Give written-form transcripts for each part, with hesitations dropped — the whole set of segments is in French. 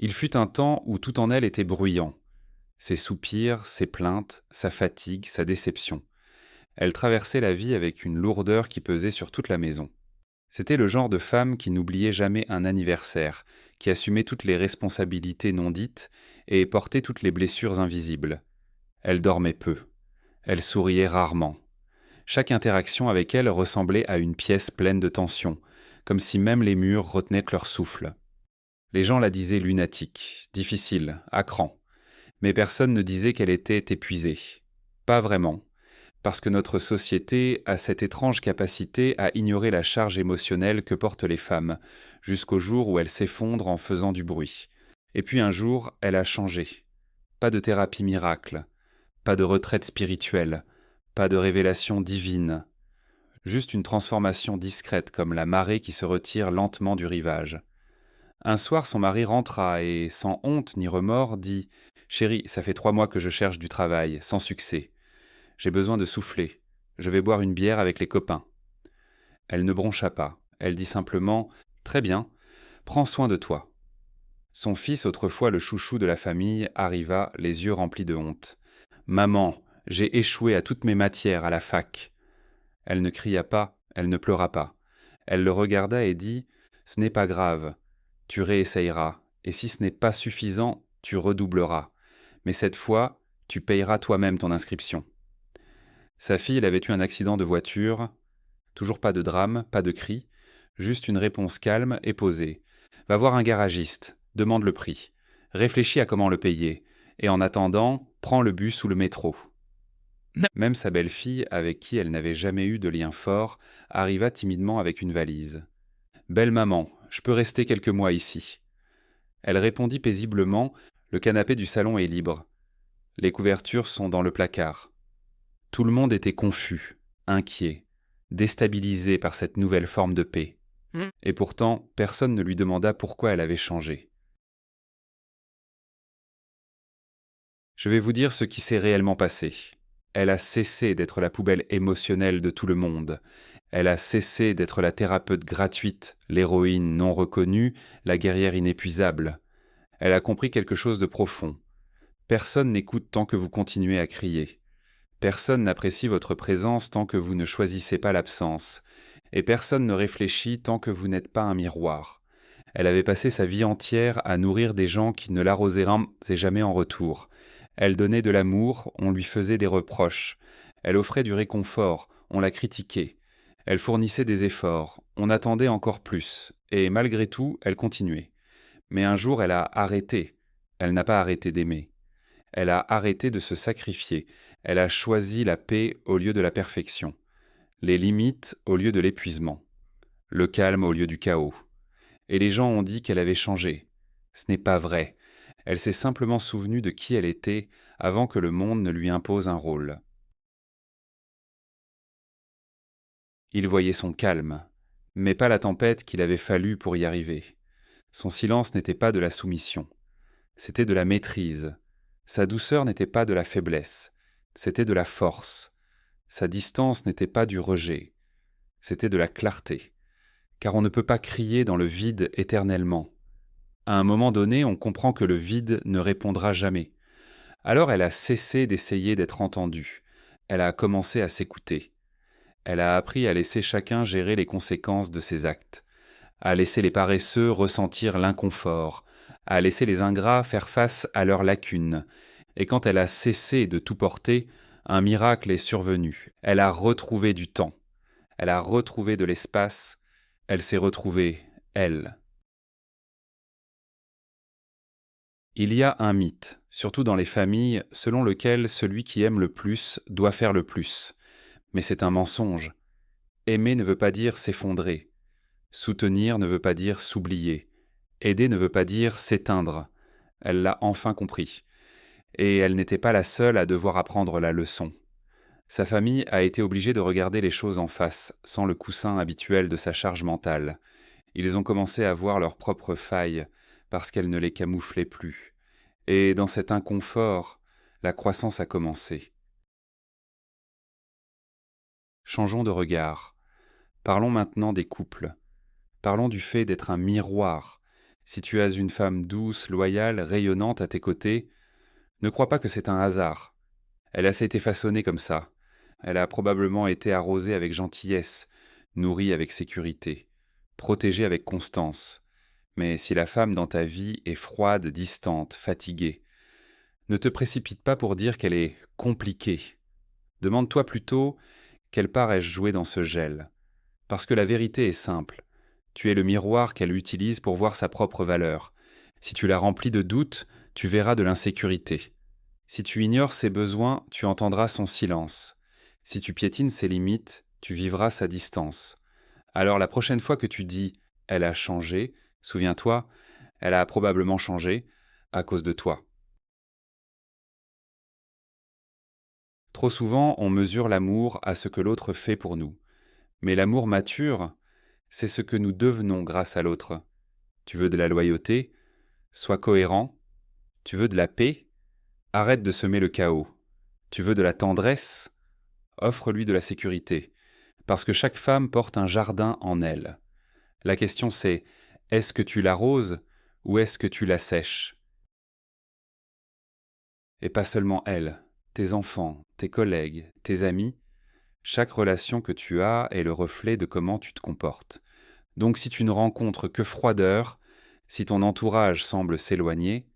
Il fut un temps où tout en elle était bruyant. Ses soupirs, ses plaintes, sa fatigue, sa déception. Elle traversait la vie avec une lourdeur qui pesait sur toute la maison. C'était le genre de femme qui n'oubliait jamais un anniversaire, qui assumait toutes les responsabilités non dites et portait toutes les blessures invisibles. Elle dormait peu. Elle souriait rarement. Chaque interaction avec elle ressemblait à une pièce pleine de tension, comme si même les murs retenaient leur souffle. Les gens la disaient lunatique, difficile, à cran, mais personne ne disait qu'elle était épuisée. Pas vraiment, parce que notre société a cette étrange capacité à ignorer la charge émotionnelle que portent les femmes, jusqu'au jour où elle s'effondre en faisant du bruit. Et puis un jour, elle a changé. Pas de thérapie miracle, pas de retraite spirituelle, pas de révélation divine, juste une transformation discrète comme la marée qui se retire lentement du rivage. Un soir, son mari rentra et, sans honte ni remords, dit « Chérie, ça fait 3 mois que je cherche du travail, sans succès. J'ai besoin de souffler. Je vais boire une bière avec les copains. » Elle ne broncha pas. Elle dit simplement « Très bien, prends soin de toi. » Son fils, autrefois le chouchou de la famille, arriva, les yeux remplis de honte. « Maman, j'ai échoué à toutes mes matières à la fac. » Elle ne cria pas, elle ne pleura pas. Elle le regarda et dit « Ce n'est pas grave. Tu réessayeras, et si ce n'est pas suffisant, tu redoubleras. Mais cette fois, tu payeras toi-même ton inscription. » Sa fille, elle avait eu un accident de voiture. Toujours pas de drame, pas de cri, juste une réponse calme et posée. Va voir un garagiste, demande le prix. Réfléchis à comment le payer. Et en attendant, prends le bus ou le métro. Même sa belle-fille, avec qui elle n'avait jamais eu de lien fort, arriva timidement avec une valise. « Belle maman, je peux rester quelques mois ici. » Elle répondit paisiblement, « Le canapé du salon est libre. Les couvertures sont dans le placard. » Tout le monde était confus, inquiet, déstabilisé par cette nouvelle forme de paix. Et pourtant, personne ne lui demanda pourquoi elle avait changé. Je vais vous dire ce qui s'est réellement passé. Elle a cessé d'être la poubelle émotionnelle de tout le monde. Elle a cessé d'être la thérapeute gratuite, l'héroïne non reconnue, la guerrière inépuisable. Elle a compris quelque chose de profond. Personne n'écoute tant que vous continuez à crier. Personne n'apprécie votre présence tant que vous ne choisissez pas l'absence. Et personne ne réfléchit tant que vous n'êtes pas un miroir. Elle avait passé sa vie entière à nourrir des gens qui ne l'arrosaient jamais en retour. Elle donnait de l'amour, on lui faisait des reproches. Elle offrait du réconfort, on la critiquait. Elle fournissait des efforts, on attendait encore plus. Et malgré tout, elle continuait. Mais un jour, elle a arrêté. Elle n'a pas arrêté d'aimer. Elle a arrêté de se sacrifier. Elle a choisi la paix au lieu de la perfection. Les limites au lieu de l'épuisement. Le calme au lieu du chaos. Et les gens ont dit qu'elle avait changé. Ce n'est pas vrai. Elle s'est simplement souvenue de qui elle était avant que le monde ne lui impose un rôle. Il voyait son calme, mais pas la tempête qu'il avait fallu pour y arriver. Son silence n'était pas de la soumission, c'était de la maîtrise. Sa douceur n'était pas de la faiblesse, c'était de la force. Sa distance n'était pas du rejet, c'était de la clarté. Car on ne peut pas crier dans le vide éternellement. À un moment donné, on comprend que le vide ne répondra jamais. Alors elle a cessé d'essayer d'être entendue. Elle a commencé à s'écouter. Elle a appris à laisser chacun gérer les conséquences de ses actes, à laisser les paresseux ressentir l'inconfort, à laisser les ingrats faire face à leurs lacunes. Et quand elle a cessé de tout porter, un miracle est survenu. Elle a retrouvé du temps. Elle a retrouvé de l'espace. Elle s'est retrouvée, elle. Il y a un mythe, surtout dans les familles, selon lequel celui qui aime le plus doit faire le plus. Mais c'est un mensonge. Aimer ne veut pas dire s'effondrer. Soutenir ne veut pas dire s'oublier. Aider ne veut pas dire s'éteindre. Elle l'a enfin compris. Et elle n'était pas la seule à devoir apprendre la leçon. Sa famille a été obligée de regarder les choses en face, sans le coussin habituel de sa charge mentale. Ils ont commencé à voir leurs propres failles, parce qu'elles ne les camouflaient plus. Et dans cet inconfort, la croissance a commencé. Changeons de regard. Parlons maintenant des couples. Parlons du fait d'être un miroir. Si tu as une femme douce, loyale, rayonnante à tes côtés, ne crois pas que c'est un hasard. Elle a été façonnée comme ça. Elle a probablement été arrosée avec gentillesse, nourrie avec sécurité, protégée avec constance. Mais si la femme dans ta vie est froide, distante, fatiguée, ne te précipite pas pour dire qu'elle est compliquée. Demande-toi plutôt quelle part ai-je joué dans ce gel. Parce que la vérité est simple. Tu es le miroir qu'elle utilise pour voir sa propre valeur. Si tu la remplis de doutes, tu verras de l'insécurité. Si tu ignores ses besoins, tu entendras son silence. Si tu piétines ses limites, tu vivras sa distance. Alors la prochaine fois que tu dis ⁇ Elle a changé ⁇ souviens-toi, elle a probablement changé à cause de toi. Trop souvent, on mesure l'amour à ce que l'autre fait pour nous. Mais l'amour mature, c'est ce que nous devenons grâce à l'autre. Tu veux de la loyauté? Sois cohérent. Tu veux de la paix? Arrête de semer le chaos. Tu veux de la tendresse? Offre-lui de la sécurité. Parce que chaque femme porte un jardin en elle. La question c'est, est-ce que tu l'arroses ou est-ce que tu la sèches? Et pas seulement elle, tes enfants, tes collègues, tes amis, chaque relation que tu as est le reflet de comment tu te comportes. Donc si tu ne rencontres que froideur, si ton entourage semble s'éloigner,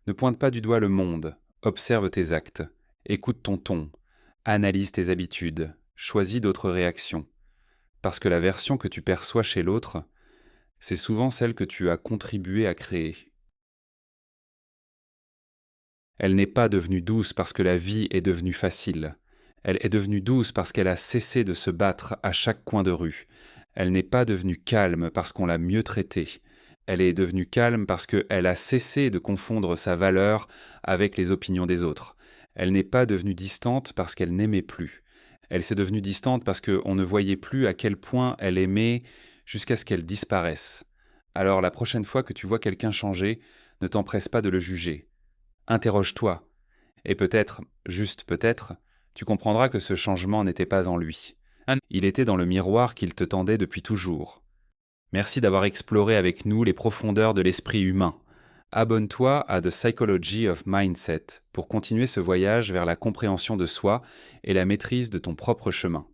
ne pointe pas du doigt le monde, observe tes actes, écoute ton ton, analyse tes habitudes, choisis d'autres réactions. Parce que la version que tu perçois chez l'autre, c'est souvent celle que tu as contribué à créer. Elle n'est pas devenue douce parce que la vie est devenue facile. Elle est devenue douce parce qu'elle a cessé de se battre à chaque coin de rue. Elle n'est pas devenue calme parce qu'on l'a mieux traitée. Elle est devenue calme parce qu'elle a cessé de confondre sa valeur avec les opinions des autres. Elle n'est pas devenue distante parce qu'elle n'aimait plus. Elle s'est devenue distante parce qu'on ne voyait plus à quel point elle aimait jusqu'à ce qu'elle disparaisse. Alors la prochaine fois que tu vois quelqu'un changer, ne t'empresse pas de le juger. Interroge-toi, et peut-être, juste peut-être, tu comprendras que ce changement n'était pas en lui. Il était dans le miroir qu'il te tendait depuis toujours. Merci d'avoir exploré avec nous les profondeurs de l'esprit humain. Abonne-toi à The Psychology of Mindset pour continuer ce voyage vers la compréhension de soi et la maîtrise de ton propre chemin.